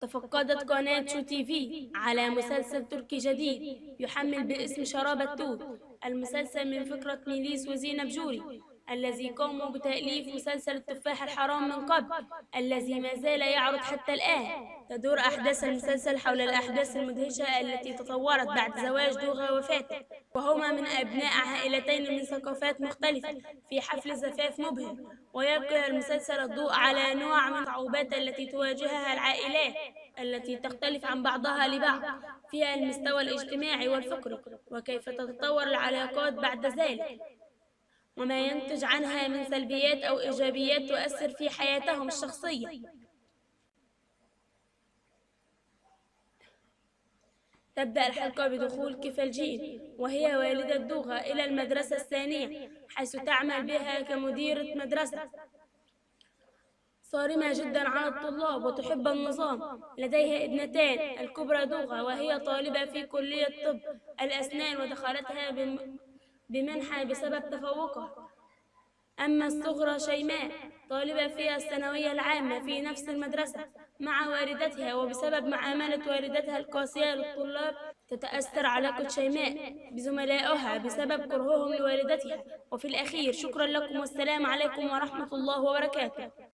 تفقدت قناة شو تي في على مسلسل تركي جديد يحمل باسم شراب التوت. المسلسل من فكرة ميليس وزينب جوري الذي قاموا بتأليف مسلسل التفاح الحرام من قبل، الذي ما زال يعرض حتى الآن. تدور أحداث المسلسل حول الأحداث المدهشة التي تطورت بعد زواج دوغا وفاتن، وهما من أبناء عائلتين من ثقافات مختلفة في حفل زفاف مبهر. ويلقي المسلسل الضوء على نوع من الصعوبات التي تواجهها العائلات التي تختلف عن بعضها لبعض في المستوى الاجتماعي والفكري، وكيف تتطور العلاقات بعد ذلك، وما ينتج عنها من سلبيات أو إيجابيات تؤثر في حياتهم الشخصية. تبدأ الحلقة بدخول كيفالجين وهي والدة دوغا إلى المدرسة الثانية، حيث تعمل بها كمديرة مدرسة صارمة جدا على الطلاب وتحب النظام. لديها ابنتان، الكبرى دوغا وهي طالبة في كلية طب الأسنان ودخلتها بمنحة بسبب تفوقها، أما الصغرى شيماء طالبة في الثانوية العامة في نفس المدرسة مع والدتها، وبسبب معاملة والدتها القاسية للطلاب تتأثر علاقة شيماء بزملائها بسبب كرههم لوالدتها. وفي الأخير شكرا لكم والسلام عليكم ورحمة الله وبركاته.